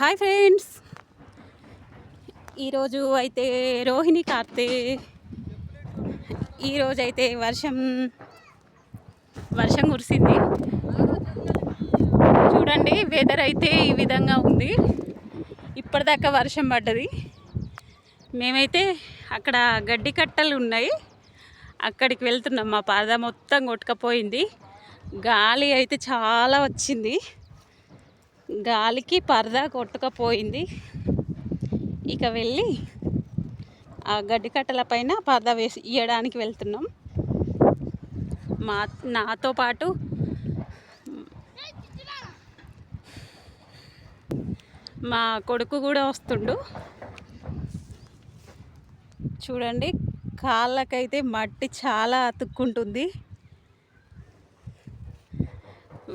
Hi friends, ఈరోజు అయితే రోహిణి కార్తె. ఈరోజు అయితే వర్షం కురిసింది. చూడండి, వెదర్ అయితే ఈ విధంగా ఉంది. ఇప్పటిదాకా వర్షం పడ్డది. మేమైతే అక్కడ గడ్డి కట్టలు ఉన్నాయి, అక్కడికి వెళ్తున్నాం. మా పరద మొత్తం కొట్టుకపోయింది. గాలి అయితే చాలా వచ్చింది. గాలికి పరదా కొట్టుకపోయింది. ఇక వెళ్ళి ఆ గడ్డి కట్టల పైన పరదా వేసి ఇవ్వడానికి వెళ్తున్నాం. నాతో పాటు మా కొడుకు కూడా వస్తుండు. చూడండి, కాళ్ళకైతే మట్టి చాలా అతుక్కుంటుంది.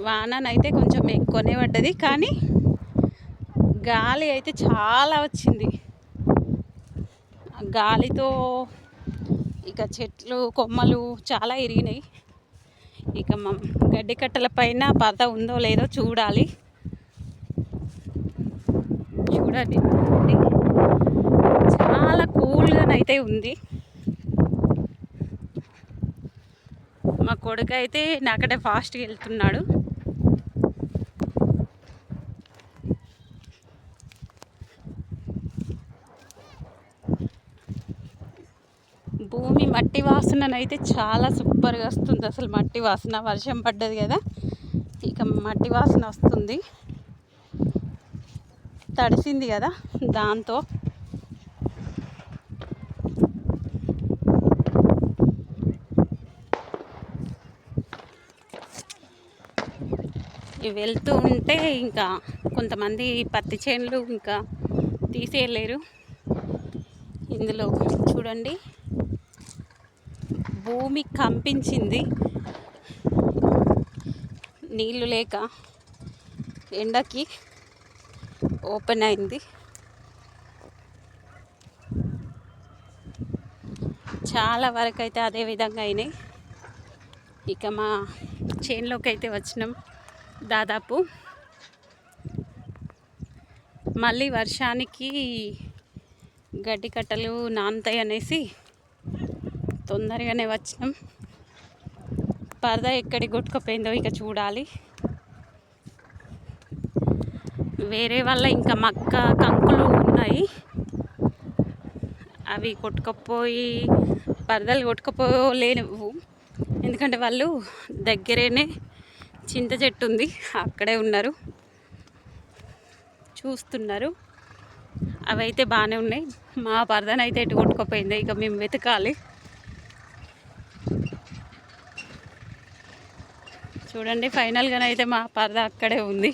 వాననైతే కొంచెం ఎక్కువనే పడ్డది, కానీ గాలి అయితే చాలా వచ్చింది. గాలితో ఇక చెట్లు కొమ్మలు చాలా ఇరిగినాయి. ఇక మా గడ్డి కట్టల పైన పరద ఉందో లేదో చూడాలి. చూడండి, చాలా కూల్గానైతే ఉంది. మా కొడుకు అయితే నాకంటే ఫాస్ట్గా వెళ్తున్నాడు. భూమి మట్టి వాసననైతే చాలా సూపర్గా వస్తుంది. అసలు మట్టి వాసన, వర్షం పడ్డది కదా, ఇక మట్టి వాసన వస్తుంది. తడిసింది కదా, దాంతో వెళ్తూ ఉంటే ఇంకా కొంతమంది పత్తి చేనులు ఇంకా తీసేయలేరు. ఇందులో చూడండి, భూమి కంపించింది. నీళ్ళు లేక ఎండకి ఓపెన్ అయింది. చాలా వరకు అయితే అదే విధంగా అయినాయి. ఇక మా చేనులోకి అయితే వచ్చినాం. దాదాపు మళ్ళీ వర్షానికి గడ్డి కట్టలు నానుతాయి అనేసి తొందరగానే వచ్చినాం. పరద ఎక్కడికి కొట్టుకుపోయిందో ఇక చూడాలి. వేరే వాళ్ళ ఇంకా మక్క కంకులు ఉన్నాయి, అవి కొట్టుకపోయి పరదలు కొట్టుకపోలేవు. ఎందుకంటే వాళ్ళు దగ్గరేనే చింత చెట్టు ఉంది, అక్కడే ఉన్నారు, చూస్తున్నారు. అవి అయితే బాగానే ఉన్నాయి. మా పరదనైతే ఎటు కొట్టుకుపోయింది, ఇక మేము వెతకాలి. చూడండి, ఫైనల్గానైతే మా పరద అక్కడే ఉంది.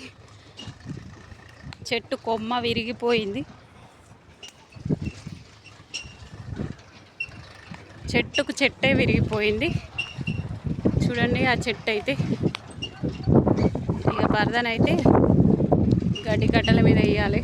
చెట్టు కొమ్మ విరిగిపోయింది. చెట్టుకు చెట్టే విరిగిపోయింది. చూడండి, ఆ చెట్టు అయితే. ఇక పరదనైతే గడ్డి కట్టల మీద వేయాలి.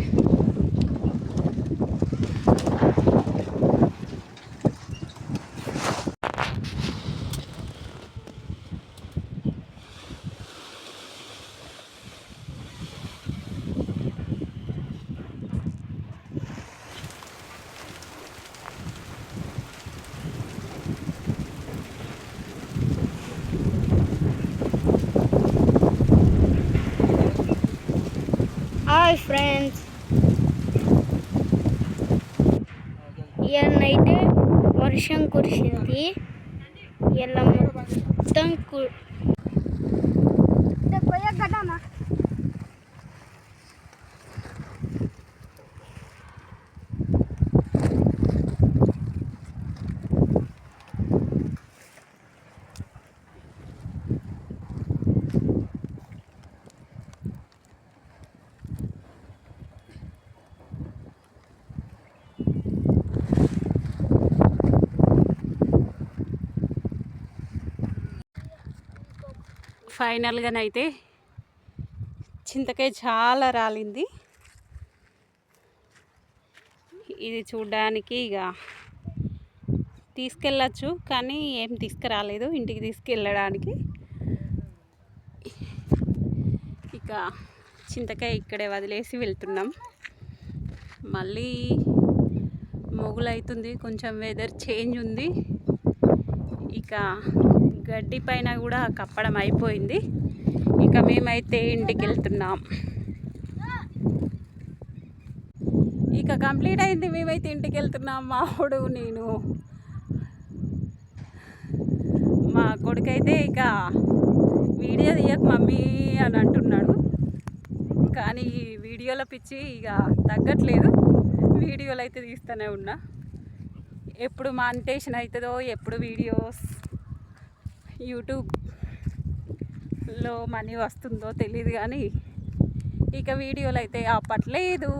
హాయ్ ఫ్రెండ్స్, ఇవాళనైతే వర్షం కురిసింది. ఇలా మొత్తం ఫైనల్గానైతే చింతకాయ చాలా రాలింది. ఇది చూడడానికి ఇక తీసుకెళ్ళచ్చు, కానీ ఏం తీసుకురాలేదు ఇంటికి తీసుకెళ్ళడానికి. ఇక చింతకాయ ఇక్కడే వదిలేసి వెళ్తున్నాం. మళ్ళీ మొగులైతుంది, కొంచెం వెదర్ చేంజ్ ఉంది. ఇక గడ్డి పైన కూడా కప్పడం అయిపోయింది. ఇక మేమైతే ఇంటికి వెళ్తున్నాం. ఇక కంప్లీట్ అయింది, మేమైతే ఇంటికి వెళ్తున్నాం. మావాడు నేను, మా కొడుకైతే ఇక వీడియో తీయకు మమ్మీ అని అంటున్నాడు. కానీ వీడియోల పిచ్చి ఇక తగ్గట్లేదు. వీడియోలు అయితే తీస్తూనే ఉన్నా. ఎప్పుడు మానిటేషన్ అవుతుందో, ఎప్పుడు వీడియోస్ యూట్యూబ్లో మనీ వస్తుందో తెలియదు. కానీ ఇక వీడియోలు అయితే ఆపట్లేదు.